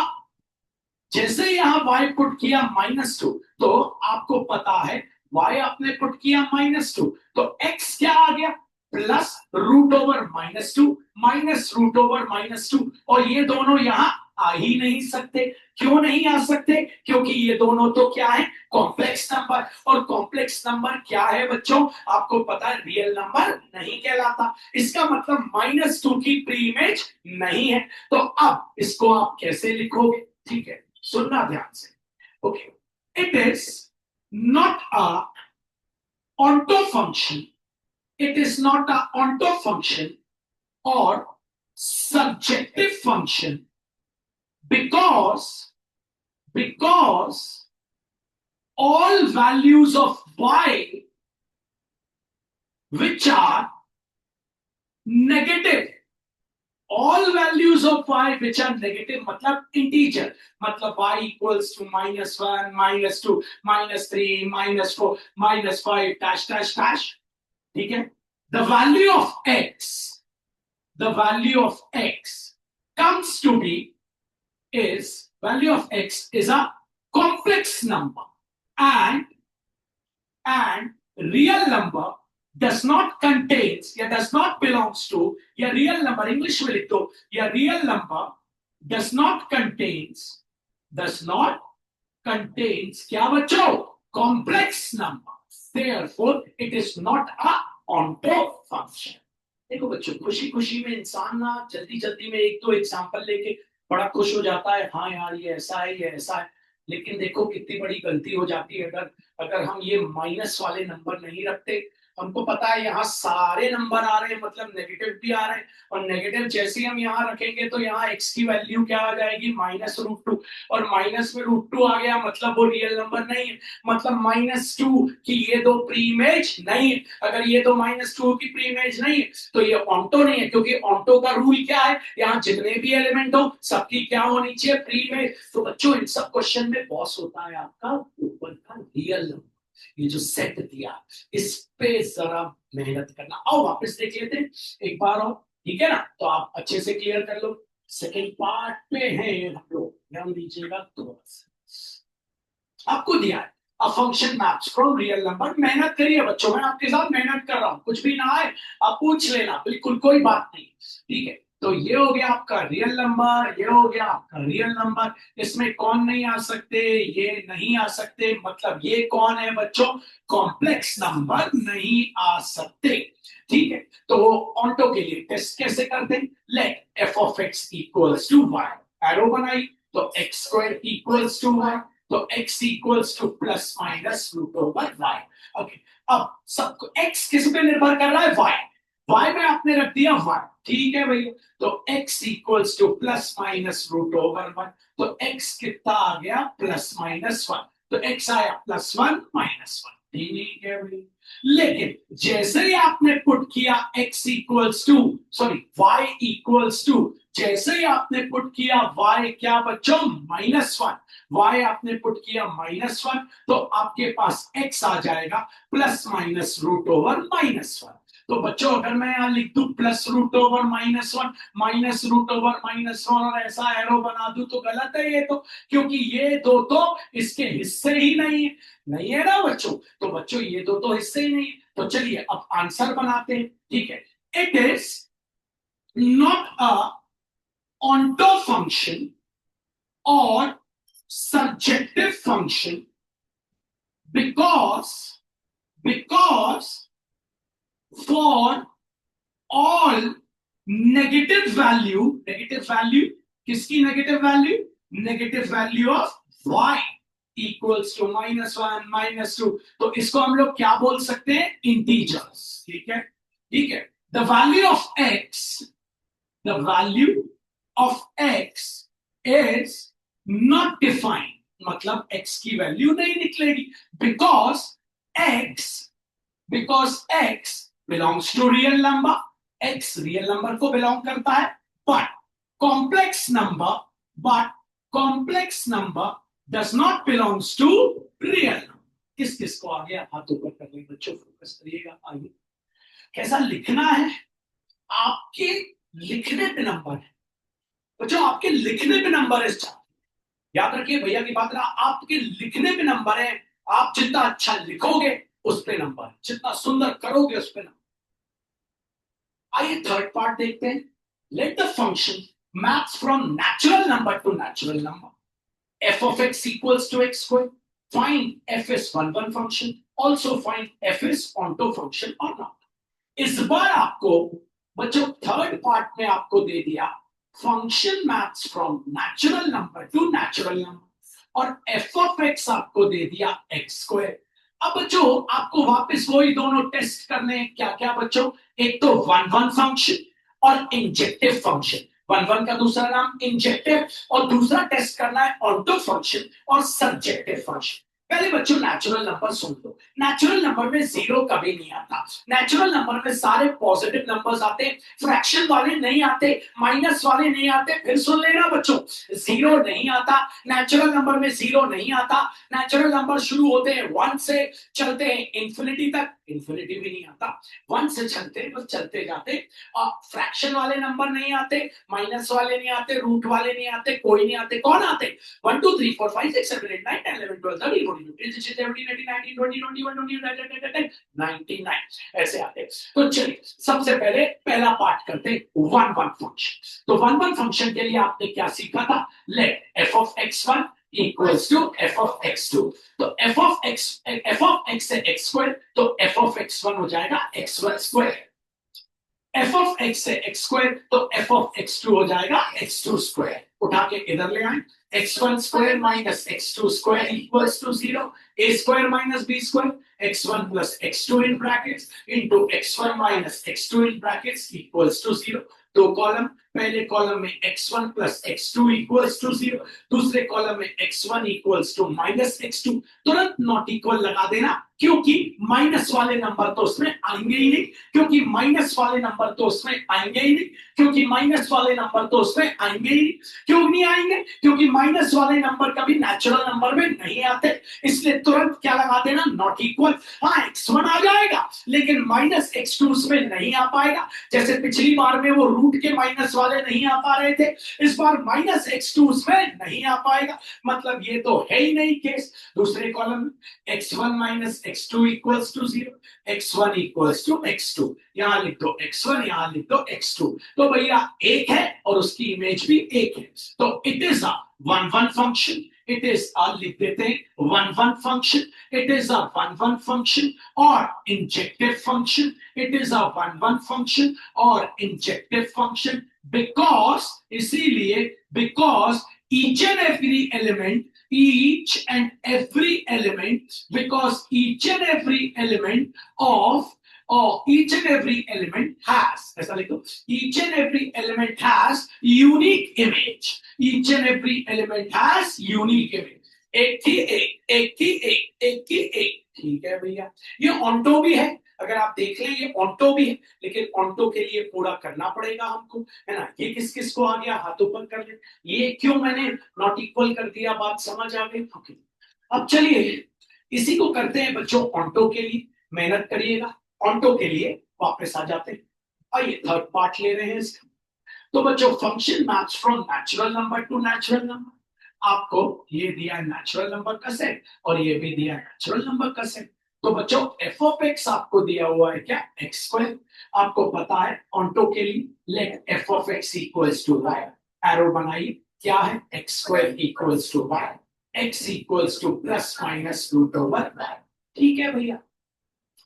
जैसे ही यहां y पुट किया -2, तो आपको पता है y आपने पुट किया -2, तो x क्या आ गया, plus root over -2, minus root over -2, और ये दोनों यहां आ ही नहीं सकते। क्यों नहीं आ सकते, क्योंकि ये दोनों तो क्या है, कॉम्प्लेक्स नंबर, और कॉम्प्लेक्स नंबर क्या है बच्चों, आपको पता है रियल नंबर नहीं कहलाता। इसका मतलब -2 की प्री इमेज नहीं है। तो अब इसको आप कैसे लिखोगे, ठीक है। सुनना ध्यान से. Okay, it is not a onto function. It is not a onto function or subjective function because all values of y which are negative, all values of y which are negative मतलब integer, मतलब y equals to -1, -2, -3, -4, -5 dash dash dash. ठीक है. The value of x comes to be is value of x is a complex number and real number does not contains या does not belongs to या real number English में लिख दो या real number does not contains क्या बच्चों complex number, therefore it is not a onto function. देखो बच्चों खुशी खुशी में इंसान ना जल्दी जल्दी में एक तो एग्जांपल लेके बड़ा खुश हो जाता है, हाँ यार ये ऐसा है ये ऐसा है, लेकिन देखो कितनी बड़ी गलती हो जाती है अगर हम ये माइनस वाले नंबर नहीं रखते. हमको पता है यहाँ सारे नंबर आ रहे हैं मतलब नेगेटिव भी आ रहे हैं, और नेगेटिव जैसे ही हम यहाँ रखेंगे तो यहाँ x की वैल्यू क्या आ जाएगी -√2, और माइनस में √2 आ गया मतलब वो रियल नंबर नहीं है, मतलब -2 की ये दो प्री इमेज नहीं है. अगर ये दो -2 की प्री इमेज नहीं है तो ये ऑन्टो नहीं है, क्योंकि ऑन्टो का रूल क्या है, यहाँ जितने भी एलिमेंट हो सबकी क्या होनी चाहिए प्री इमेज. तो बच्चों इन सब क्वेश्चन में बॉस होता है आपका ऊपर का रियल नंबर. ये जो सेट दिया इस पे जरा मेहनत करना. आओ वापस देख लेते हैं एक बार और, ठीक है ना, तो आप अच्छे से क्लियर कर लो. सेकंड पार्ट पे हैं हम लोग, ध्यान दीजिएगा. तो आपको दिया है a function maps from real number. मेहनत करिए बच्चों, मैं आपके साथ मेहनत कर रहा हूं, कुछ भी ना आए आप पूछ लेना, बिल्कुल कोई बात नहीं, ठीक है. तो ये हो गया आपका रियल नंबर, ये हो गया आपका रियल नंबर. इसमें कौन नहीं आ सकते, ये नहीं आ सकते, मतलब ये कौन है बच्चों, कॉम्प्लेक्स नंबर नहीं आ सकते. ठीक है. तो ऑन्टो के लिए टेस्ट कैसे करते हैं, let F of x equals to y, arrow बनाई तो x square equals to y, तो x equals to plus minus root over y. Okay, अब सबको x किस पे निर्भर कर रहा है, y में आपने रख दिया 1, ठीक है भैया. तो x equals to plus minus root over 1, तो x कितना आ गया +-1, तो x आया +1 -1, ठीक है भैया. लेकिन जैसे ही आपने पुट किया x equals to y equals to, जैसे ही आपने पुट किया y क्या बच्चों -1, y आपने पुट किया -1, तो आपके पास x आ जाएगा ±√1। तो बच्चों अगर मैं यहां लिख दूं +√1 -1 और ऐसा एरो बना दूं तो गलत है ये तो, क्योंकि ये दो तो इसके हिस्से ही नहीं है ना बच्चों. तो बच्चों ये दो तो हिस्से ही नहीं है. तो चलिए अब आंसर बनाते हैं. ठीक है, it is not a onto function or surjective function because for all negative value किसकी negative value of y equals to -1 -2, तो इसको हम लोग क्या बोल सकते हैं, integers. ठीक है. The value of x is not defined, मतलब x की वैल्यू नहीं निकलेगी, because x belongs to real number, x real number को बिलोंग करता है, but complex number does not belongs to real number. किस को आ गया, हाथ ऊपर कर ले बच्चों, फोकस करिएगा. आगे कैसा लिखना है, आपके लिखने पे नंबर है बच्चों, आपके लिखने पे नंबर है. याद रखिए भैया की बात ना, आपके लिखने पे नंबर है. आप जितना अच्छा लिखोगे उस पे नंबर है, जितना सुंदर करोगे उस पे नंबर. आइए थर्ड पार्ट देखते हैं. Late the function maps from natural number two natural number. f of x equals to x square. Find f is one function. Also find f is onto function or not. इस बार आपको बच्चों third part में आपको दे दिया function maps from natural number to natural number. और F of x आपको दे दिया x square. अब बच्चों आपको वापस वही दोनों टेस्ट करने हैं। क्या क्या बच्चों? एक तो वन वन फंक्शन और इंजेक्टिव फंक्शन। वन वन का दूसरा नाम इंजेक्टिव, और दूसरा टेस्ट करना है ऑन्टो फंक्शन और सब्जेक्टिव फंक्शन। पहले बच्चों नेचुरल नंबर सुन लो। नेचुरल नंबर में जीरो कभी नहीं आता। नेचुरल नंबर में सारे पॉजिटिव नंबर्स आते हैं, फ्रैक्शन वाले नहीं आते, माइनस वाले नहीं आते। फिर सुन लेना बच्चों, जीरो नहीं आता नेचुरल नंबर में, जीरो नहीं आता। नेचुरल नंबर शुरू होते हैं वन से, चलते हैं इंफिनिटी तक, इंफिनिटी भी नहीं आता। वन से चलते हैं, बस चलते जाते। फ्रैक्शन वाले नंबर नहीं आते, माइनस वाले नहीं आते, रूट वाले नहीं आते, कोई नहीं आते। कौन आते? 1 2 3 4 5 6 7 8 9 10 11 12 13 14 15 16 17 18 19 20 21 22 99 ऐसे आते। तो चलिए सबसे पहले पहला पार्ट करते हैं वन वन फंक्शन। तो वन वन फंक्शन के लिए आपने क्या सीखा था? Let F of x1 equals to F of x2। तो एफ ऑफ x से x स्क्वायर, तो एफ ऑफ x1 हो जाएगा x1 square. F of x से एक्स स्क्वायर, तो एफ ऑफ एक्स टू हो जाएगा एक्स टू स्क्वायर। उठा के इधर ले आए, x one square minus x two square equals to zero. A square minus B square, x one plus x two in brackets into x one minus x two in brackets equals to zero. दो column, पहले column में x1 plus x2 equals to zero, दूसरे column में x1 equals to minus x2। तुरंत not equal लगा देना, क्योंकि minus वाले नंबर तो उसमें आएंगे ही नहीं, क्योंकि माइनस वाले नंबर तो उसमें आएंगे ही नहीं, क्योंकि माइनस वाले नंबर तो उसमें आएंगे ही नहीं। क्यों नहीं आएंगे? क्योंकि माइनस वाले नंबर कभी नेचुरल नंबर में नहीं आते, इसलिए तुरंत क्या लगा देना? Not equal. हाँ x1 आ जाएगा, लेकिन माइनस x2 उसमें नहीं आ पाएगा। जैसे पिछली बार में वो रूट के माइनस वाले नहीं आ पा रहे थे, इस बार माइनस x2 उसमें नहीं आ पाएगा, मतलब ये तो है ही नहीं केस। दूसरे column x1 minus x2 equals to zero, x1 equals to x2। यहां लिख दो x1, यहां लिख दो x2। तो भैया एक है और उसकी इमेज भी एक है, तो it is a one one function. It is लिख देते हैं one one function. It is a one one function और injective function. It is a one one function और इंजेक्टिव फंक्शन बिकॉज, इसीलिए because each and every element, each and every element, because each and every element of, or each and every element has, ऐसा लिखो, each and every element has unique image, each and every element has unique image। एक थी एक, एक थी एक, एक थी एक। ठीक है भैया, ये ऑन्टो भी है, अगर आप देख लें ये ऑन्टो भी है, लेकिन ऑन्टो के लिए पूरा करना पड़ेगा हमको, है ना। ये किस किस को आ गया? हाथ ऊपर कर ले। ये क्यों मैंने नॉट इक्वल कर दिया? बात समझ आ गई? ओके, अब चलिए इसी को करते हैं बच्चों ऑन्टो के लिए। मेहनत करिएगा। ऑन्टो के लिए वापस आ जाते हैं। आइए थर्ड पार्ट ले रहे हैं इसका। तो बच्चों function maps from natural number two natural number. आपको ये दिया है नेचुरल नंबर का सेट और ये भी दिया है नेचुरल नंबर का सेट। तो बच्चों एफ ऑफ एक्स आपको दिया हुआ है क्या? X square. आपको पता है ऑन्टो के लिए let F of x equals to y. Arrow बनाइए, क्या है? X square equals to Y, x equals to plus minus root over y. ठीक है भैया,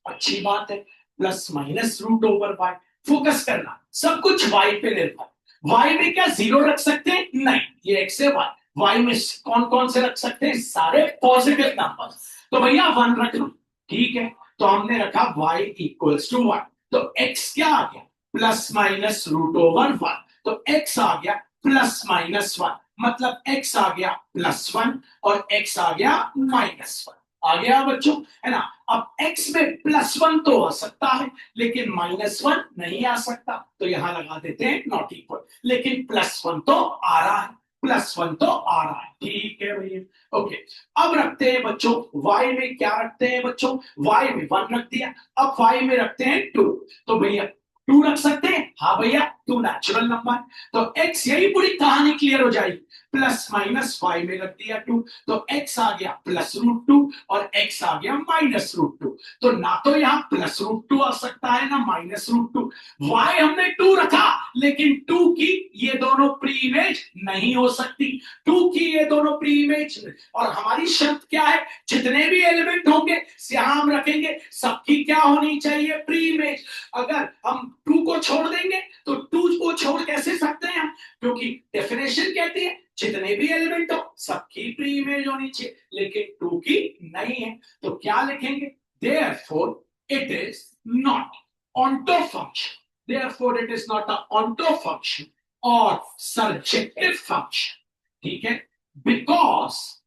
अच्छी बात है, plus minus root over y. Focus करना, सब कुछ वाई पे निर्भर। वाई में क्या जीरो रख सकते हैं? नहीं, ये एक्स है वाई। वाई में कौन कौन से रख सकते हैं? सारे पॉजिटिव नंबर। तो भैया वन रख लो, ठीक है। तो हमने रखा y इक्वल्स टू वन, तो x क्या आ गया? Plus minus root over one. तो x आ गया प्लस माइनस वन, मतलब x आ गया प्लस वन और x आ गया माइनस वन। आ गया बच्चों, है ना। अब x में प्लस वन तो आ सकता है, लेकिन माइनस वन नहीं आ सकता, तो यहां लगा देते हैं नॉट इक्वल। लेकिन प्लस वन तो आ रहा है, प्लस वन तो आ रहा है। ठीक है भैया, ओके। अब रखते हैं बच्चों y में, क्या रखते हैं बच्चों? y में वन रख दिया, अब y में रखते हैं टू। तो भैया टू रख सकते हैं? हाँ भैया, टू नेचुरल नंबर, तो x, यही पूरी कहानी क्लियर हो जाएगी। प्लस माइनस y में रख दिया टू, तो x आ गया प्लस रूट टू और x आ गया माइनस रूट टू। तो ना तो यहाँ प्लस रूट टू आ सकता है ना माइनस रूट टू। y हमने टू रखा, लेकिन टू की ये दोनों प्री इमेज नहीं हो सकती। टू की ये दोनों प्री इमेज, और हमारी शर्त क्या है? जितने भी एलिमेंट होंगे यहां हम रखेंगे, सबकी क्या होनी चाहिए? Pre image. अगर हम टू को छोड़ देंगे तो टू को छोड़ कैसे सकते हैं हम? क्योंकि डेफिनेशन कहती है जितने भी एलिमेंट हो सबकी प्री इमेज होनी चाहिए, लेकिन 2 की नहीं है, तो क्या लिखेंगे? Therefore it is not onto function. Therefore it is not a onto function or surjective function. ठीक है? Because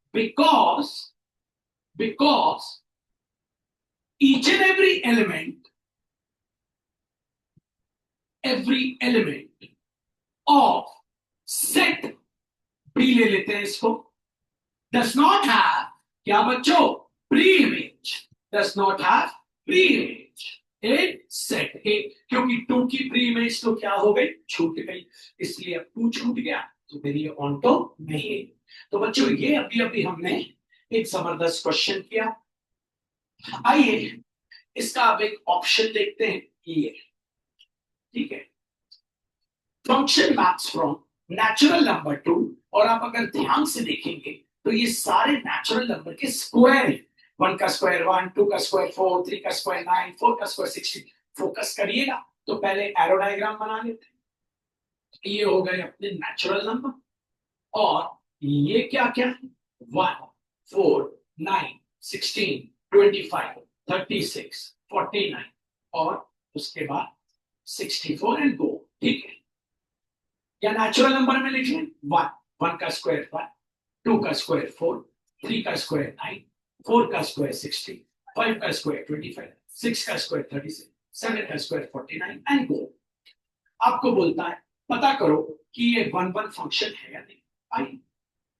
each and every element of set B ले लेते हैं इसको, does not have क्या बच्चों? Pre-image. Does not have pre-image in set A, क्योंकि 2 की pre-image तो क्या हो गई? छूट गई, इसलिए अब 2 छूट गया, तो फिर ये ऑन्टो नहीं है। तो बच्चों ये अभी हमने एक जबरदस्त क्वेश्चन किया। आइए इसका अब एक ऑप्शन देखते हैं, ये ठीक है, function maps from natural number two, और आप अगर ध्यान से देखेंगे तो ये सारे नेचुरल नंबर के स्क्वायर है। 1 का स्क्वायर 1, 2 का स्क्वायर 4, 3 का स्क्वायर 9, 4 का स्क्वायर 16। फोकस करिएगा तो पहले एरो डायग्राम बना लेते हैं। ये हो गए अपने नेचुरल नंबर, और ये क्या क्या है? 1, 4, 9, 16, 25, 36, 49 और उसके बाद 64 एंड गो। ठीक है, या नेचुरल नंबर में लिख लें 1 का स्क्वायर 1, 2 का स्क्वायर 4, 3 का स्क्वायर 9, 4 का स्क्वायर 16, 5 का स्क्वायर 25, 6 का स्क्वायर 36, 7 का स्क्वायर 49 एंड गो। आपको बोलता है पता करो कि ये 1 फंक्शन है या नहीं। आई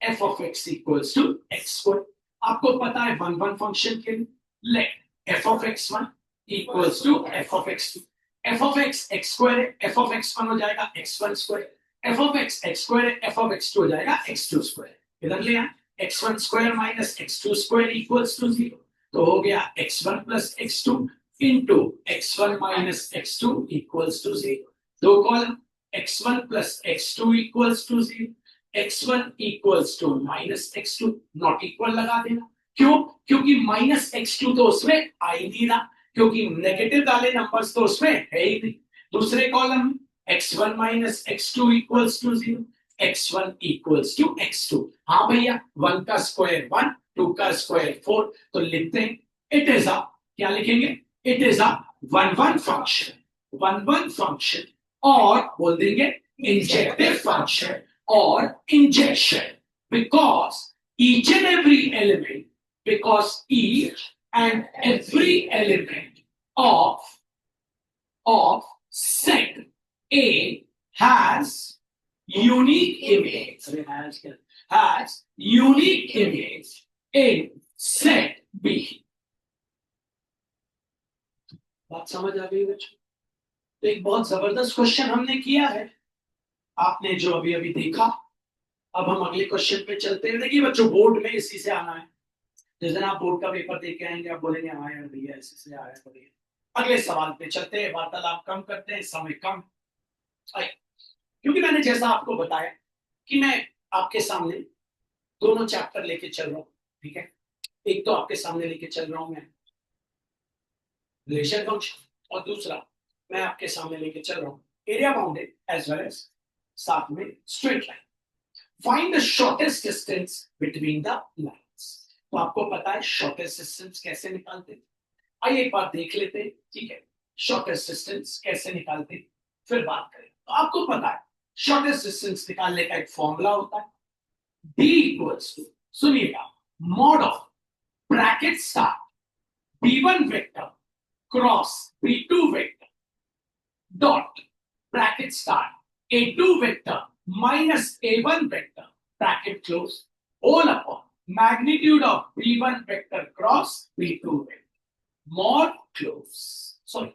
f of x equals to x square, आपको पता है 1 फंक्शन के लिए, late f of x1 equals to f of x2। f of x x square है, f of x1 हो जाएगा x1 square, f of x x square है, f of x2 हो जाएगा x2 square। इधर ले आए, x1 square minus x2 square equals to 0, तो हो गया x1 plus x2 into x1 minus x2 equals to 0। दो column, x1 plus x2 equals to 0, x1 equals to minus x2, not equal लगा देना। क्यों? क्योंकि माइनस x2 तो उसमें आ ही नहीं रहा, क्योंकि नेगेटिव वाले नंबर्स तो उसमें है ही नहीं। दूसरे column x1 minus x2 equals to 0, x1 equals to x2। हाँ भैया, 1 का स्क्वायर 1, 2 का स्क्वायर 4, तो लिखते हैं इट इज अ, क्या लिखेंगे? It is a 1 function, 1 function, और बोल देंगे injective function or injection, because each and every element of set A has unique image in set B। बात समझ आ गई बच्चों? तो एक बहुत जबरदस्त क्वेश्चन हमने किया है, आपने जो अभी अभी देखा। अब हम अगले क्वेश्चन पे चलते हैं। देखिए बच्चों, बोर्ड में इसी से आना है। जिस दिन आप बोर्ड का पेपर देख के आएंगे, आप बोलेंगे हाँ यार भैया इसी से आया है। अगले सवाल पे चलते हैं, वार्तालाप कम करते हैं, समय कम। क्योंकि मैंने जैसा आपको बताया कि मैं आपके सामने दोनों चैप्टर लेके चल रहा हूँ, ठीक है। एक तो आपके सामने लेके चल रहा हूं मैं रिलेशन फंक्शन, और दूसरा मैं आपके सामने लेके चल रहा हूँ area bounded as well as साथ में straight line. Find the shortest distance between the lines. तो आपको पता है शॉर्टेस्ट डिस्टेंस कैसे निकालते हैं। आइए एक बार देख लेते हैं, ठीक है, शॉर्टेस्ट डिस्टेंस कैसे निकालते हैं, फिर बात करें। तो आपको पता है शॉर्टेस्ट डिस्टेंस निकालने का एक फॉर्मूला होता है, d इक्वल्स टू, सुनिएगा, mod of bracket start b1 vector cross b2 vector dot bracket start a2 vector minus a1 vector bracket close whole upon magnitude of b1 vector cross b2 vector mod close, sorry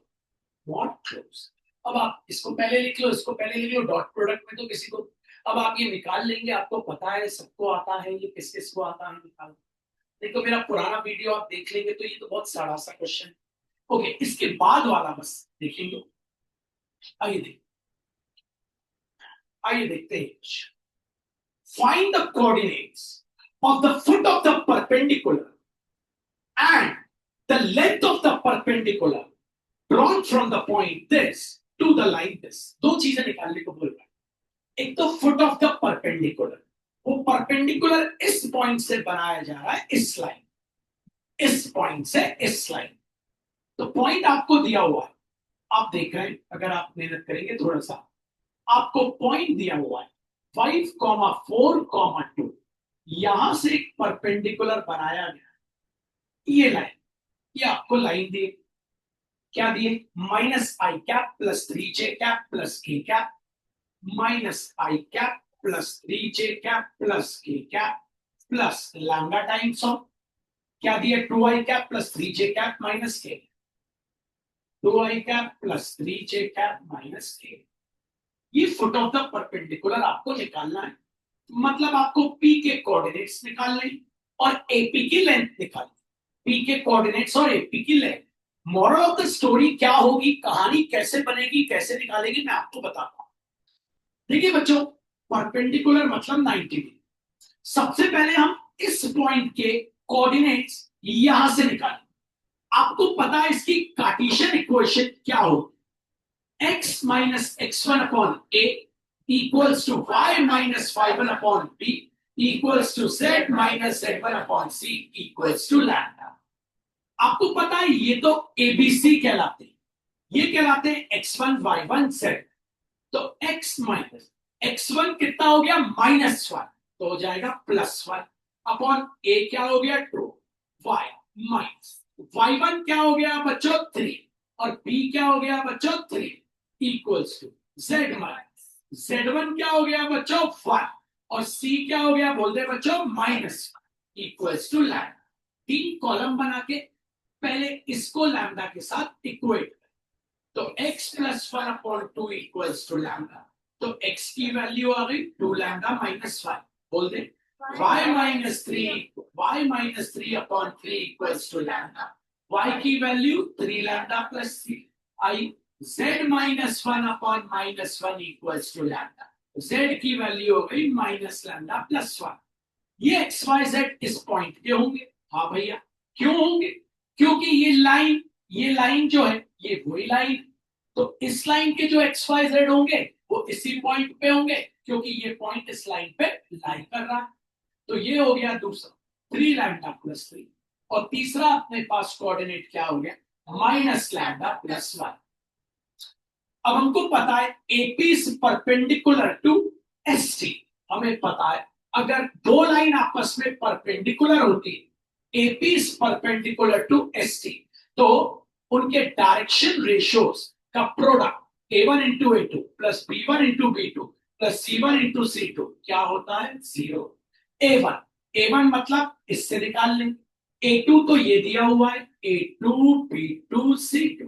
mod close. अब आप इसको पहले लिख लो, इसको पहले लिख लो, dot product में तो किसी को, अब आप ये निकाल लेंगे, आपको पता है, सबको आता है, ये किस किस को आता है निकाल। नहीं तो मेरा पुराना वीडियो आप देख लेंगे तो ये तो बहुत सारा सा क्वेश्चन। ओके, इसके बाद वाला बस देखेंगे। आइए देखते हैं। Find the coordinates of the foot of the perpendicular and the length of the perpendicular drawn from the point this to the line this. दो चीजें निकालने को बोल रहा है, एक तो फुट ऑफ द परपेंडिकुलर, वो परपेंडिकुलर इस पॉइंट से बनाया जा रहा है, इस लाइन, इस पॉइंट से इस लाइन। तो पॉइंट आपको दिया हुआ है, आप देख रहे हैं, अगर आप मेहनत करेंगे थोड़ा सा, आपको पॉइंट दिया हुआ है 5,4,2, यहां से एक परपेंडिकुलर बनाया गया, ये लाइन, ये आपको लाइन दी, क्या दिए, -i cap plus 3j cap plus k cap, -i cap plus 3j cap plus k cap plus lambda times of क्या दिए, 2i cap plus 3j cap minus k, 2i cap plus 3j cap minus k। ये foot of the perpendicular आपको निकालना है, मतलब आपको P के coordinates निकालने और AP की लेंथ निकालनी। P के कोऑर्डिनेट्स और AP की length. Moral of the story क्या होगी, कहानी कैसे बनेगी, कैसे निकालेगी, मैं आपको बताता हूं। देखिए बच्चों, परपेंडिकुलर मतलब 90 डिग्री। सबसे पहले हम इस पॉइंट के कोऑर्डिनेट्स यहां से निकालें। आपको पता है इसकी कार्टेशियन इक्वेशन क्या होगी, x minus x1 upon a equals to y minus y1 upon b equals to z minus z1 upon c equals to lambda। आपको पता है ये तो ABC कहलाते हैं, ये कहलाते हैं x1 y1 z। तो x माइनस x1 कितना हो गया, -1, तो हो जाएगा +1 अपॉन a क्या हो गया 2, y माइनस y1 क्या हो गया बच्चों 3 और b क्या हो गया बच्चों 3 equals to z minus z1 क्या हो गया बच्चों 1 और c क्या हो गया बोल दे बच्चों -1 इक्वल्स टू लैम्डा। 3 कॉलम बना के पहले इसको लैम्डा के साथ इक्वेट, तो x plus 1 upon 2 equals to lambda. तो x की वैल्यू आ गई 2 लैम्डा माइनस 5, बोल दे y minus 3 upon 3 equals to lambda. y की वैल्यू 3 लैम्डा प्लस 3 आई, z minus 1 upon -1 equals to lambda. z की वैल्यू हो गई माइनस लैम्डा प्लस 1। ये एक्स वाई जेड इस पॉइंट के होंगे। हाँ भैया, क्यों होंगे, क्योंकि ये लाइन जो है ये वही लाइन, तो इस लाइन के जो एक्स वाई जेड होंगे वो इसी पॉइंट पे होंगे, क्योंकि ये पॉइंट इस लाइन पे लाई कर रहा है। तो ये हो गया दूसरा 3 लैम्डा प्लस 3 और तीसरा अपने पास कोऑर्डिनेट क्या हो गया, माइनस लैम्डा प्लस 1। अब हमको पता है AP is perpendicular to ST. हमें पता है अगर दो लाइन आपस में परपेंडिकुलर होती है, AP is perpendicular to ST, तो उनके डायरेक्शन रेशियोज का product A1 into A2 plus B1 into B2 plus C1 into C2 क्या होता है 0। A1 मतलब इससे निकाल लें, A2 तो ये दिया हुआ है A2 B2 C2,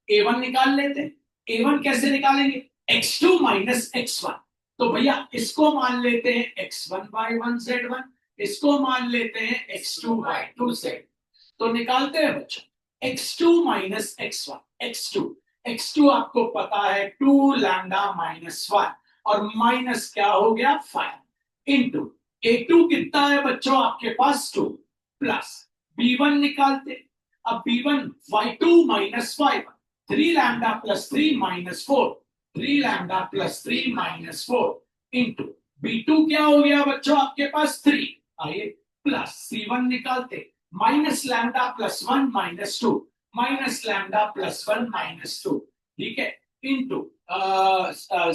A1 निकाल लेते हैं। A1 कैसे निकालेंगे, x2 माइनस x1, तो भैया इसको मान लेते हैं x1 y1 z1, इसको मान लेते हैं x2 y2 z। तो निकालते हैं बच्चों x2 माइनस x1, x2 आपको पता है 2 लैम्डा माइनस 1 और माइनस क्या हो गया 5 इंटू A2 कितना है बच्चों आपके पास 2 प्लस B1 निकालते, अब B1 y2 minus y1 3 lambda plus 3 minus 4, 3 lambda plus 3 minus 4 into B2 क्या हो गया बच्चों आपके पास 3, आइए प्लस C1 निकालते, minus lambda plus 1 minus 2 minus lambda plus 1 minus 2, ठीक है, इंटू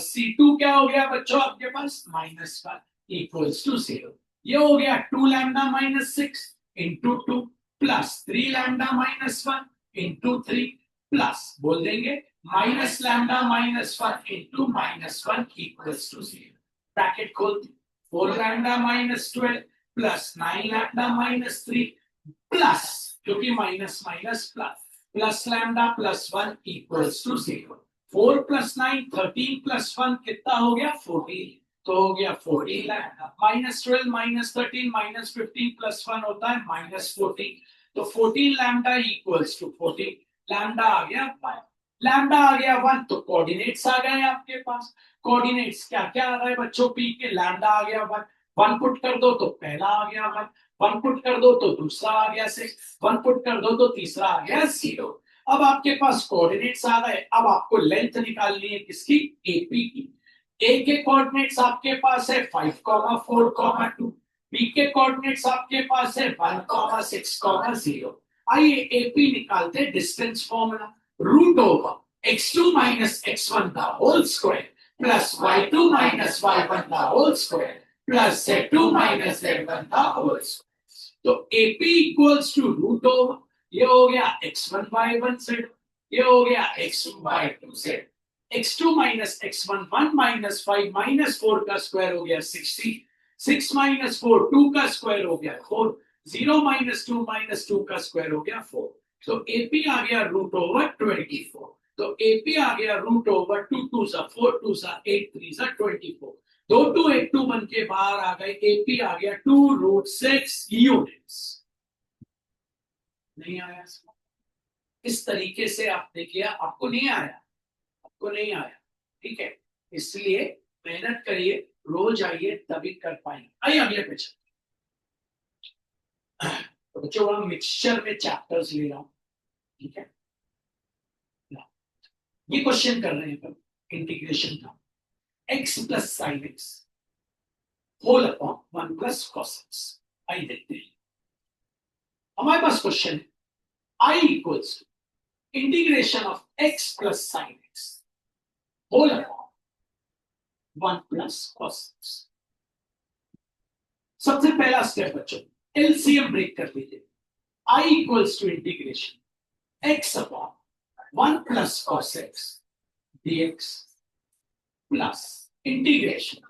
C2 क्या हो गया बच्चों आपके पास -1 इक्वल्स टू 0। ये हो गया 2 lambda minus 6 into 2 plus 3 lambda minus 1 into 3 plus बोल देंगे minus lambda minus 1 into -1 equals to 0। Bracket खोलते 4 lambda minus 12 plus 9 lambda minus 3 plus, क्योंकि minus minus plus lambda plus 1 equals to 0। 4 plus 9 13 plus 1 कितना हो गया 14, तो हो गया 14 लैम्डा, -12 -13 -15 प्लस 1 होता है -14, तो 14 लैम्डा इक्वल्स टू 14, लैम्डा आ गया 1, लैम्डा आ गया 1, तो कोऑर्डिनेट्स आ गए आपके पास। कोऑर्डिनेट्स क्या क्या आ रहा है बच्चों, पी के लैम्डा आ गया 1, 1 पुट कर दो तो पहला आ गया 1, 1 पुट कर दो तो दूसरा आ गया 6, 1 पुट कर दो तो तीसरा आ गया 0। अब आपके पास कोऑर्डिनेट्स आ गए, अब आपको लेंथ निकालनी है किसकी, एपी की। ए के कोऑर्डिनेट्स आपके पास है 5,4,2, बी के कोऑर्डिनेट्स आपके पास है 1,6,0। आइए एपी निकालते हैं। Distance formula root over x2 minus x1 का whole square plus y2 minus y1 का whole square plus z2 minus z1 का होल स्क्वायर। तो AP equals to root over, ये हो गया x1 y1 z, ये हो गया x2 y2 z। x2 minus x1 1 minus 5 minus 4 का स्क्वायर हो गया 60, 6 माइनस 4 2 का स्क्वायर हो गया 4, 0 माइनस 2 माइनस 2 का स्क्वायर हो गया 4। तो एपी आ गया रूट ओवर 24। तो एपी आ गया रूट ओवर 2 2 सा 4 2 सा 8 3 सा 24। 2 2 8 2 बन के बाहर आ गए, एपी आ गया 2√6 यूनिट्स। नहीं आया? इस तरीके से आपने किया, आपको नहीं आया, आपको नहीं आया, ठीक है। इसलिए मेहनत करिए, रोज आइए तभी कर पाएंगे। आइए अगले पे चलते हैं। तो बच्चों हम मिक्सचर में चैप्टर्स ले रहा हूं, ठीक है। ये क्वेश्चन कर रहे हैं इंटीग्रेशन का, x plus sine x whole upon 1 plus cos x. आइए देखते हैं। हमारे पास क्वेश्चन है I equals to integration of x plus sine x whole upon 1 plus cos x. सबसे पहला स्टेप बच्चों, एलसीएम ब्रेक कर लीजिए। I equals to integration x upon 1 plus cos x dx plus integration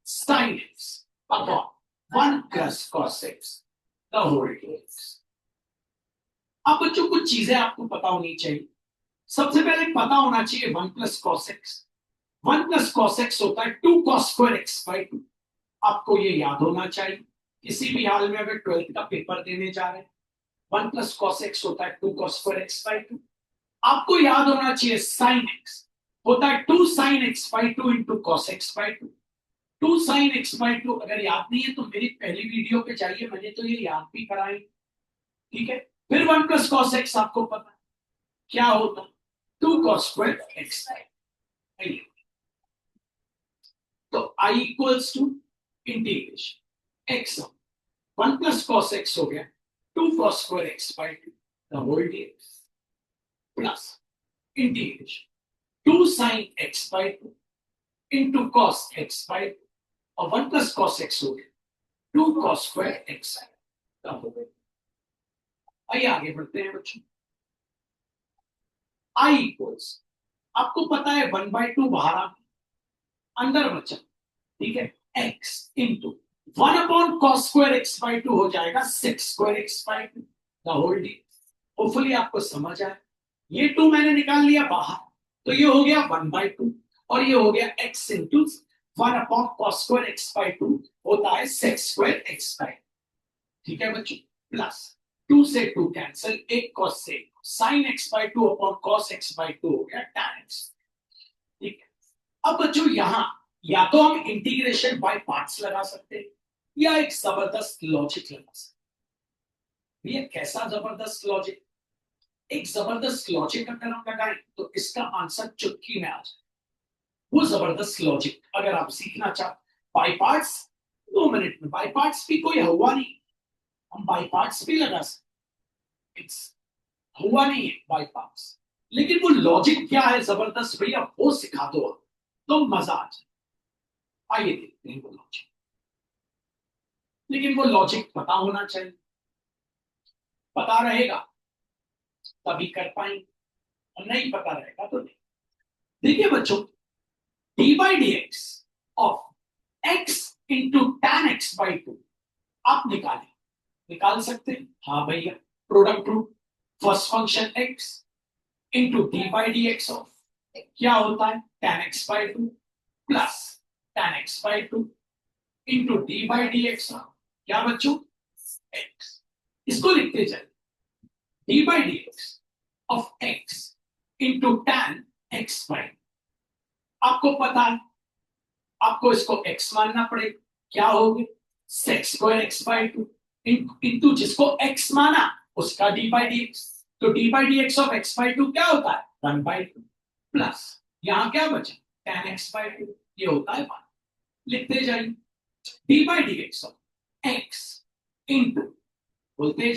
sine x upon 1 plus cos x the whole dx। अब बच्चों कुछ चीजें आपको पता होनी चाहिए। सबसे पहले पता होना चाहिए 1 plus cos x. 1 plus cos x होता है 2 कॉस स्क्वायर एक्स बाई 2। आपको ये याद होना चाहिए, किसी भी हाल में अगर 12th का पेपर देने जा रहे हैं 1 प्लस कॉस एक्स होता है 2 कॉस स्क्वायर एक्स बाई 2। आपको याद होना चाहिए साइन एक्स होता है 2 sine x by 2 into cos x by 2। 2 sine x by 2 अगर याद नहीं है तो मेरी पहली वीडियो पे जाइए, मैंने तो ये याद भी कराई, ठीक है। फिर 1 प्लस कॉस एक्स आपको पता है क्या होता है 2 कॉस स्क्वायर एक्स। तो I equals to integration x 1 plus cos x हो गया 2 cos square x by 2 the whole dx plus integration 2 sine x by 2 into cos x by 2 और 1 प्लस कॉस एक्स हो गया 2 cos square x the whole dx. आइए आगे बढ़ते हैं बच्चों। आई इक्वल्स, आपको पता है 1/2 बाहर आ अंदर बचा, ठीक है, x into 1 upon cos square x by 2 हो जाएगा 6 square x by 2 the whole d. Hopefully आपको समझ आए। ये 2 मैंने निकाल लिया बाहर, तो ये हो गया 1/2 और ये हो गया x into 1 upon cos square x by 2 होता है 6 स्क्वायर एक्स बाई 2, ठीक है बच्चों। प्लस 2 से 2 कैंसिल, एक कॉस से sign x by 2 upon cos x by 2 हो गया tan x, ठीक है। अब बच्चों यहां या तो हम इंटीग्रेशन बाय पार्ट्स लगा सकते हैं या एक जबरदस्त लॉजिक लगा सकते हैं। ये कैसा जबरदस्त लॉजिक? एक जबरदस्त लॉजिक अगर हम लगाएं तो इसका आंसर चुटकी में आ जाए। वो जबरदस्त लॉजिक अगर आप सीखना चाहते बाय पार्ट्स 2 मिनट में, बाय पार्ट्स भी कोई हुआ नहीं, हम बाय पार्ट्स भी लगा सकते, हुआ नहीं है बाय पार्ट्स। लेकिन वो लॉजिक क्या है जबरदस्त भैया, वो सिखा दो आप तो मजा आ जाए। आइए देखते हैं वो लॉजिक, लेकिन वो लॉजिक पता होना चाहिए, पता रहेगा तभी कर पाएंगे और नहीं पता रहेगा तो नहीं। देखिए बच्चों, d by d x of x into tan x by 2 आप निकाल सकते हैं। हाँ भैया, product rule first function x into d by d x of क्या होता है tan x by 2 plus tan x by 2 into d by d x क्या बच्चों एक्स। इसको लिखते जाए d by d x of x into tan x by, आपको पता है आपको इसको एक्स मानना पड़ेगा, क्या होगी sex square x by 2 into जिसको एक्स माना उसका डी बाई डी एक्स। तो D by d x of x by 2 क्या होता है 1/2 प्लस यहां क्या बचा टैन एक्स बाई 2 ये होता है 1। लिखते जाइए, dy dx of x into, बोलते जाइए